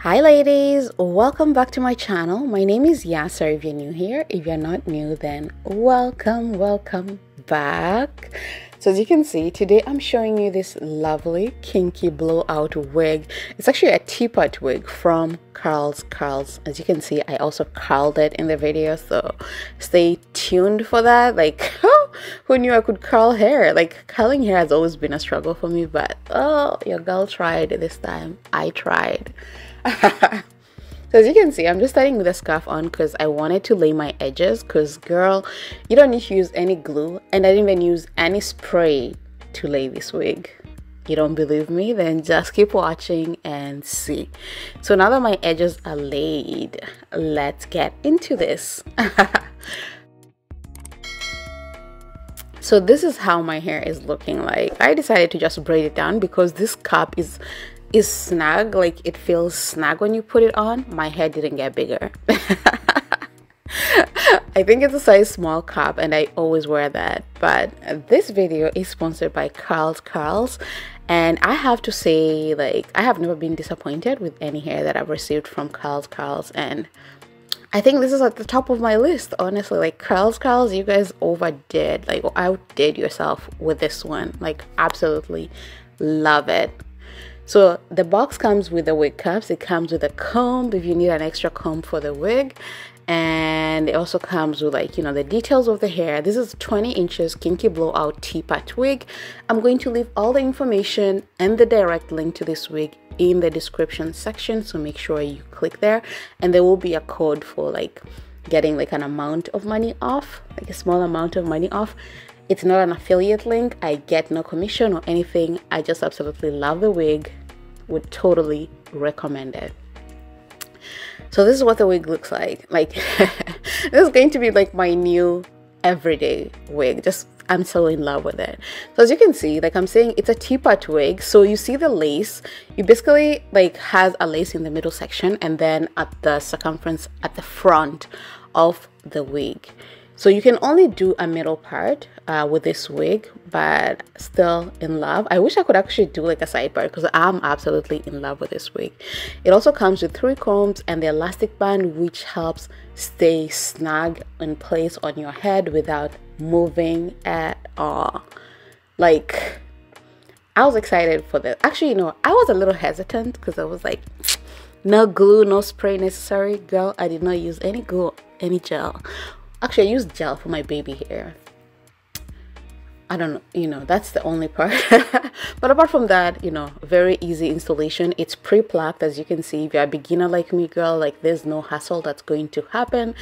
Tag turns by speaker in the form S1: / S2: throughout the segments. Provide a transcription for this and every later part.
S1: Hi ladies, welcome back to my channel. My name is Yasser if you're new here. If you're not new, then welcome back. So as you can see, today I'm showing you this lovely kinky blowout wig. It's actually a teapot wig from CurlsCurls. As you can see, I also curled it in the video, so stay tuned for that. Like, who knew I could curl hair? Like, curling hair has always been a struggle for me, but oh, your girl tried this time. I tried. So as you can see, I'm just starting with a scarf on because I wanted to lay my edges, because girl, you don't need to use any glue, and I didn't even use any spray to lay this wig. You don't believe me? Then just keep watching and see. So now that my edges are laid, let's get into this. So this is how my hair is looking like. I decided to just braid it down because this cap is snag, like it feels snag when you put it on. My hair didn't get bigger. I think it's a size small cap and I always wear that. But this video is sponsored by CurlsCurls, and I have to say, like, I have never been disappointed with any hair that I've received from CurlsCurls, and I think this is at the top of my list, honestly. Like, CurlsCurls, you guys overdid, like outdid yourself with this one. Like, absolutely love it. So the box comes with the wig cups. It comes with a comb if you need an extra comb for the wig, and it also comes with, like, you know, the details of the hair. This is 20 inches kinky blowout teapot wig. I'm going to leave all the information and the direct link to this wig in the description section, so make sure you click there, and there will be a code for like getting like an amount of money off, like a small amount of money off. It's not an affiliate link. I get no commission or anything. I just absolutely love the wig. Would totally recommend it. So this is what the wig looks like. Like, this is going to be like my new everyday wig. Just, I'm so in love with it. So as you can see, like I'm saying, it's a teapot wig. So you see the lace, you basically like has a lace in the middle section, and then at the circumference at the front of the wig. So you can only do a middle part with this wig, but still in love. I wish I could actually do like a side part because I'm absolutely in love with this wig. It also comes with 3 combs and the elastic band, which helps stay snug in place on your head without moving at all. Like, I was excited for this. Actually, you know, I was a little hesitant because I was like, no glue, no spray necessary. Girl, I did not use any glue, any gel. Actually, I used gel for my baby hair. I don't know, you know, that's the only part. But apart from that, you know, very easy installation. It's pre-plucked, as you can see. If you're a beginner like me, girl, like there's no hassle that's going to happen.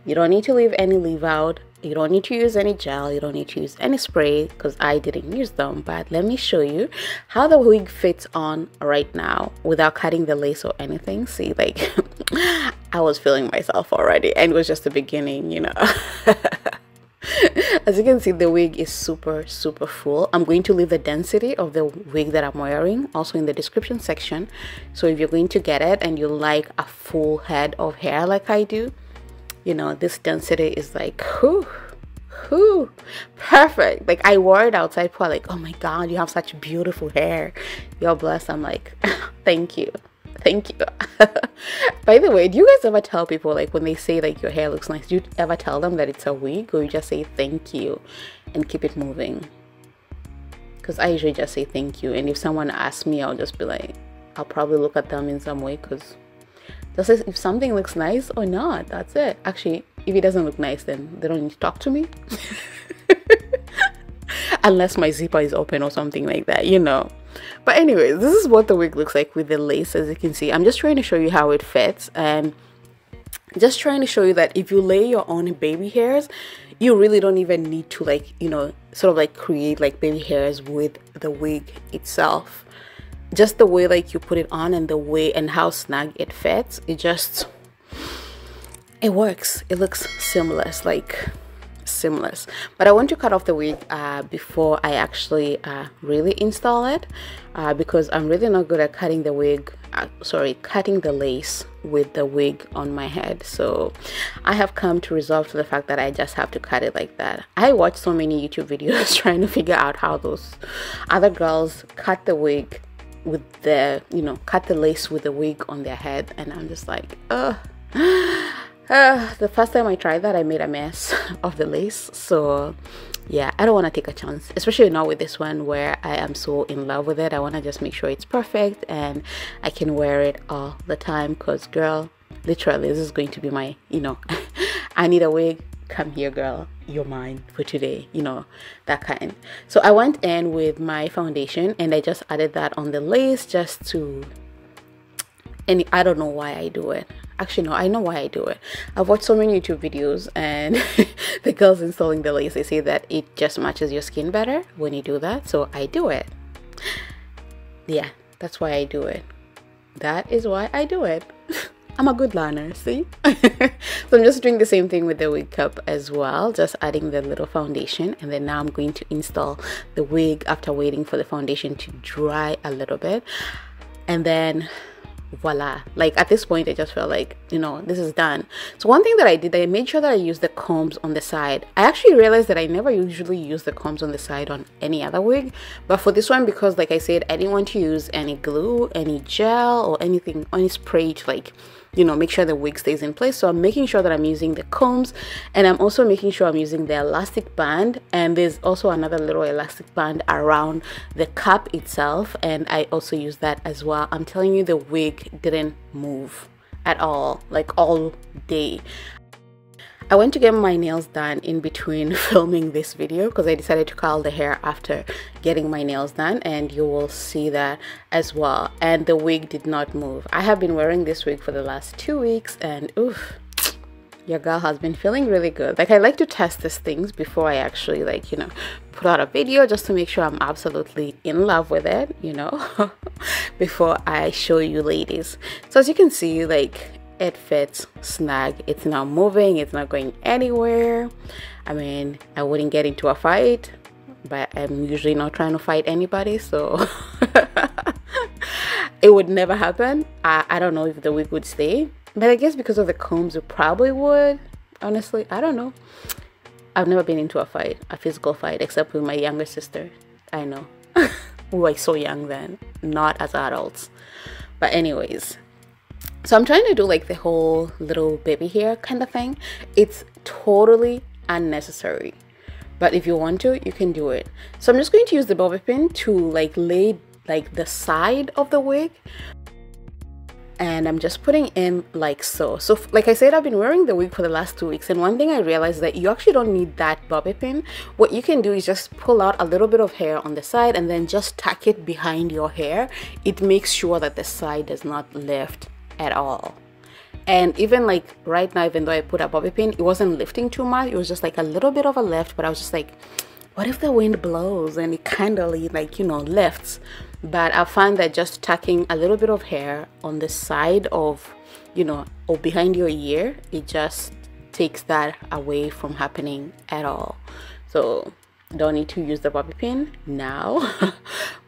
S1: You don't need to leave any leave out. You don't need to use any gel. You don't need to use any spray because I didn't use them. But let me show you how the wig fits on right now without cutting the lace or anything. See, like, I was feeling myself already, and it was just the beginning, you know. As you can see, the wig is super full. I'm going to leave the density of the wig that I'm wearing also in the description section. So if you're going to get it and you like a full head of hair like I do, you know, this density is like, whoo, perfect. Like, I wore it outside for like, oh my god, you have such beautiful hair, you're blessed. I'm like, thank you. By the way, do you guys ever tell people, like, when they say like your hair looks nice, do you ever tell them that it's a wig, or you just say thank you and keep it moving? Because I usually just say thank you, and if someone asks me, I'll just be like, I'll probably look at them in some way, because just if something looks nice or not, that's it. Actually, if it doesn't look nice, then they don't need to talk to me. Unless my zipper is open or something like that, you know. But anyways, this is what the wig looks like with the lace. As you can see, I'm just trying to show you how it fits, and just trying to show you that if you lay your own baby hairs, you really don't even need to, like, you know, sort of like create like baby hairs with the wig itself. Just the way like you put it on and the way and how snug it fits, it works. It looks seamless, like seamless. But I want to cut off the wig before I actually really install it, because I'm really not good at cutting the wig, cutting the lace with the wig on my head. So I have come to resolve to the fact that I just have to cut it like that. I watched so many YouTube videos trying to figure out how those other girls cut the wig with the, you know, cut the lace with the wig on their head, and I'm just like, ugh. The first time I tried that, I made a mess of the lace. So yeah, I don't want to take a chance, especially not with this one where I am so in love with it. I want to just make sure it's perfect and I can wear it all the time, because girl, literally this is going to be my, you know, I need a wig, come here girl, you're mine for today, you know, that kind. So I went in with my foundation and I just added that on the lace just to, and I don't know why I do it. Actually, no, I know why I do it. I've watched so many YouTube videos, and the girls installing the lace, they say that it just matches your skin better when you do that. So I do it. Yeah, that's why I do it. That is why I do it. I'm a good learner, see? So I'm just doing the same thing with the wig cap as well, just adding the little foundation, and then now I'm going to install the wig after waiting for the foundation to dry a little bit, and then voila. Like at this point I just felt like, you know, this is done. So one thing that I did, I made sure that I used the combs on the side. I actually realized that I never usually use the combs on the side on any other wig, but for this one, because like I said, I didn't want to use any glue, any gel, or anything, any spray to, like, you know, make sure the wig stays in place. So I'm making sure that I'm using the combs, and I'm also making sure I'm using the elastic band, and there's also another little elastic band around the cap itself, and I also use that as well. I'm telling you, the wig didn't move at all, like all day. I went to get my nails done in between filming this video, because I decided to curl the hair after getting my nails done, and you will see that as well. And the wig did not move. I have been wearing this wig for the last 2 weeks, and oof, your girl has been feeling really good. Like, I like to test these things before I actually, like, you know, put out a video, just to make sure I'm absolutely in love with it, you know, before I show you ladies. So as you can see, like, it fits snug. It's not moving, it's not going anywhere. I mean, I wouldn't get into a fight, but I'm usually not trying to fight anybody, so it would never happen. I don't know if the wig would stay, but I guess because of the combs it probably would. Honestly, I don't know. I've never been into a fight, a physical fight, except with my younger sister. I know. We were so young then, not as adults. But anyways, so I'm trying to do like the whole little baby hair kind of thing. It's totally unnecessary, but if you want to, you can do it. So I'm just going to use the bobby pin to like lay like the side of the wig, and I'm just putting in like so. So like I said, I've been wearing the wig for the last 2 weeks, and one thing I realized that you actually don't need that bobby pin. What you can do is just pull out a little bit of hair on the side and then just tuck it behind your hair. It makes sure that the side does not lift at all. And even like right now, even though I put a bobby pin, it wasn't lifting too much. It was just like a little bit of a lift, but I was just like, what if the wind blows and it kind of like, you know, lifts? But I find that just tucking a little bit of hair on the side of, you know, or behind your ear, it just takes that away from happening at all. So don't need to use the bobby pin now.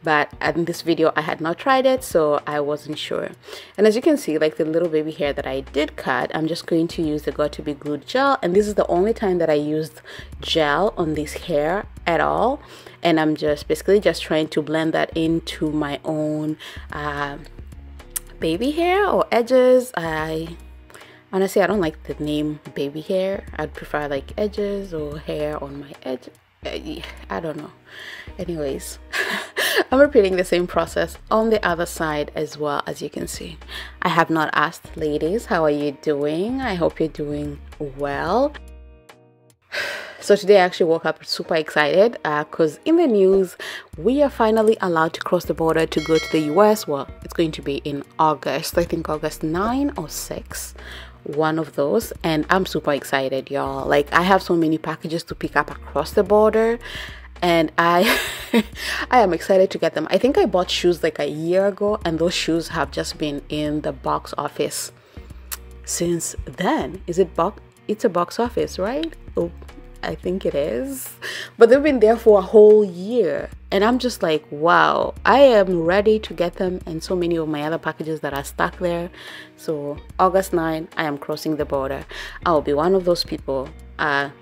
S1: But in this video I had not tried it, so I wasn't sure. And as you can see, like the little baby hair that I did cut, I'm just going to use the Got2b Glued gel, and this is the only time that I used gel on this hair at all. And I'm just basically just trying to blend that into my own baby hair or edges. Honestly, I don't like the name baby hair. I'd prefer like edges or hair on my edge. I don't know. Anyways, I'm repeating the same process on the other side as well. As you can see, I have not asked ladies, how are you doing? I hope you're doing well. So today I actually woke up super excited because in the news, we are finally allowed to cross the border to go to the US. Well, it's going to be in August, I think August 9 or 6, one of those, and I'm super excited, y'all. Like, I have so many packages to pick up across the border, and I am excited to get them. I think I bought shoes like a year ago, and those shoes have just been in the box office since then. It's a box office, right? Oh, I think it is, but they've been there for a whole year, and I'm just like, wow, I am ready to get them, and so many of my other packages that are stuck there. So August 9, I am crossing the border. I'll be one of those people. And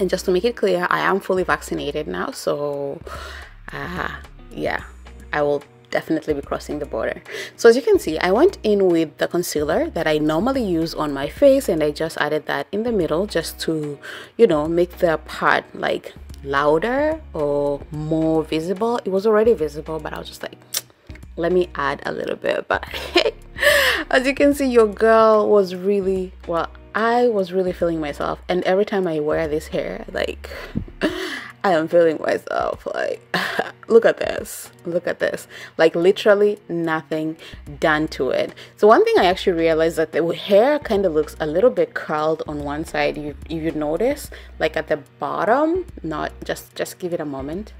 S1: just to make it clear, I am fully vaccinated now, so yeah, I will definitely be crossing the border. So as you can see, I went in with the concealer that I normally use on my face, and I just added that in the middle just to, you know, make the part like louder or more visible. It was already visible, but I was just like, let me add a little bit. But as you can see, your girl was really, well, I was really feeling myself, and every time I wear this hair, like I am feeling myself. Like look at this, look at this, like literally nothing done to it. So one thing I actually realized that the hair kind of looks a little bit curled on one side. You notice, like at the bottom, not just give it a moment,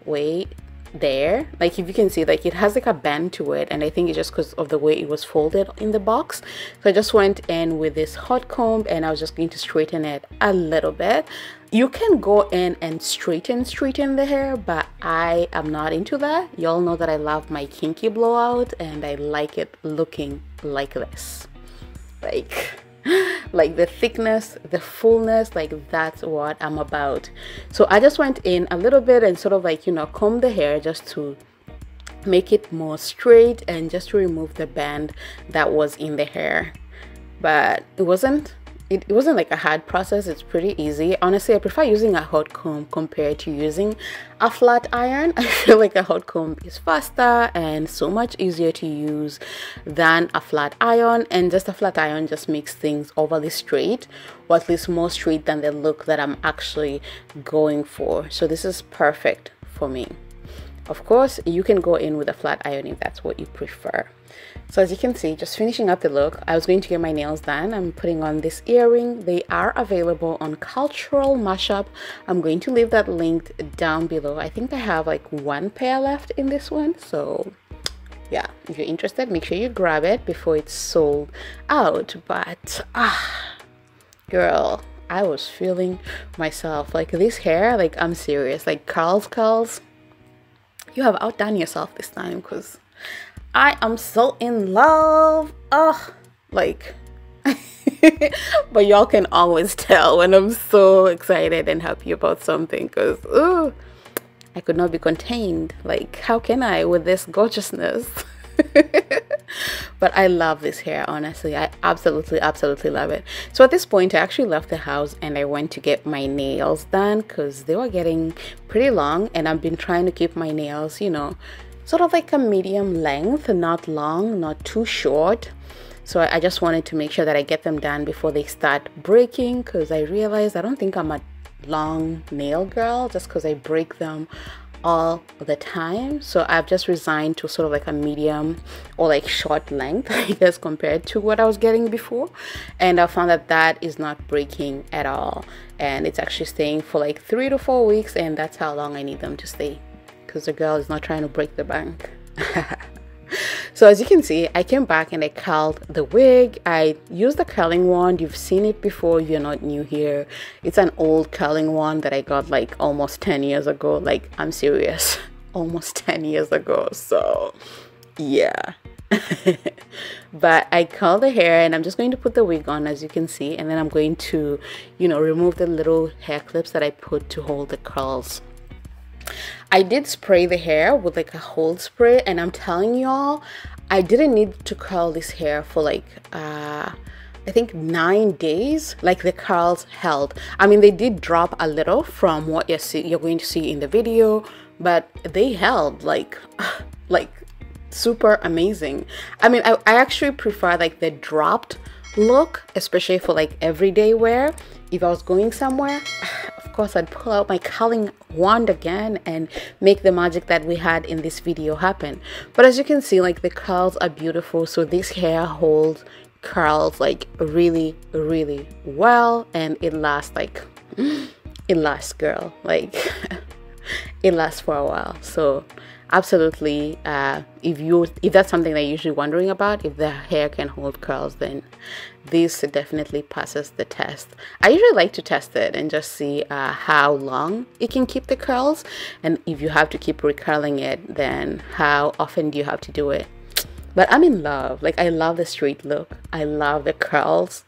S1: wait, there, like if you can see, like it has like a bend to it, and I think it's just because of the way it was folded in the box. So I just went in with this hot comb, and I was just going to straighten it a little bit. You can go in and straighten the hair, but I am not into that. Y'all know that I love my kinky blowout, and I like it looking like this, like the thickness, the fullness, like that's what I'm about. So I just went in a little bit and sort of like, you know, comb the hair just to make it more straight and just to remove the band that was in the hair. But it wasn't like a hard process. It's pretty easy. Honestly, I prefer using a hot comb compared to using a flat iron. I feel like a hot comb is faster and so much easier to use than a flat iron, and just a flat iron just makes things overly straight, or at least more straight than the look that I'm actually going for. So this is perfect for me. Of course, you can go in with a flat iron if that's what you prefer. So as you can see, just finishing up the look, I was going to get my nails done. I'm putting on this earring. They are available on Cultural Mashup. I'm going to leave that linked down below. I think I have like one pair left in this one. So yeah, if you're interested, make sure you grab it before it's sold out. But girl, I was feeling myself. Like this hair, like I'm serious. Like CurlsCurls, you have outdone yourself this time, because I am so in love. Like but y'all can always tell when I'm so excited and happy about something, because I could not be contained. Like how can I with this gorgeousness? But I love this hair, honestly. I absolutely love it. So at this point, I actually left the house and I went to get my nails done, because they were getting pretty long, and I've been trying to keep my nails, you know, sort of like a medium length, not long, not too short. So I just wanted to make sure that I get them done before they start breaking, because I realized I don't think I'm a long nail girl just because I break them all the time. So I've just resigned to sort of like a medium or like short length, I guess, compared to what I was getting before. And I found that that is not breaking at all, and it's actually staying for like 3 to 4 weeks, and that's how long I need them to stay, because the girl is not trying to break the bank. So as you can see, I came back and I curled the wig. I used the curling wand. You've seen it before if you're not new here. It's an old curling wand that I got like almost 10 years ago. Like, I'm serious, almost 10 years ago. So yeah. But I curled the hair, and I'm just going to put the wig on, as you can see, and then I'm going to, you know, remove the little hair clips that I put to hold the curls. I did spray the hair with like a hold spray, and I'm telling y'all, I didn't need to curl this hair for like I think 9 days. Like the curls held. I mean, they did drop a little from what you're going to see in the video, but they held like super amazing. I mean, I actually prefer like the dropped look, especially for like everyday wear. If I was going somewhere, of course I'd pull out my curling wand again and make the magic that we had in this video happen. But as you can see, like the curls are beautiful. So this hair holds curls like really well, and it lasts, like it lasts, girl, like it lasts for a while. So absolutely, if that's something that you're usually wondering about, if the hair can hold curls, then this definitely passes the test. I usually like to test it and just see how long it can keep the curls, and if you have to keep recurling it, then how often do you have to do it. But I'm in love. Like, I love the straight look, I love the curls.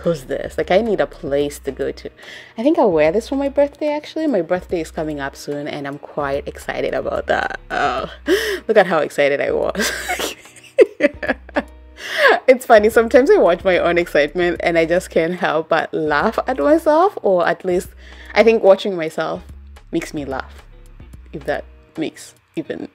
S1: who's this? Like, I need a place to go to. I think I'll wear this for my birthday. Actually, my birthday is coming up soon and I'm quite excited about that. Oh, look at how excited I was. It's funny, sometimes I watch my own excitement and I just can't help but laugh at myself, or at least I think watching myself makes me laugh, if that makes even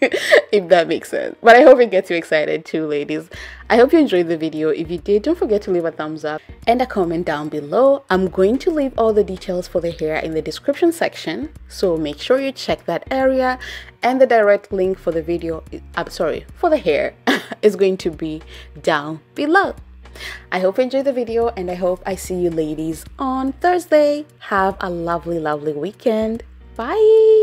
S1: if that makes sense. But I hope it gets you excited too, ladies. I hope you enjoyed the video. If you did, don't forget to leave a thumbs up and a comment down below. I'm going to leave all the details for the hair in the description section, so make sure you check that area, and the direct link for the video, for the hair is going to be down below. I hope you enjoyed the video and I hope I see you ladies on Thursday. Have a lovely weekend. Bye.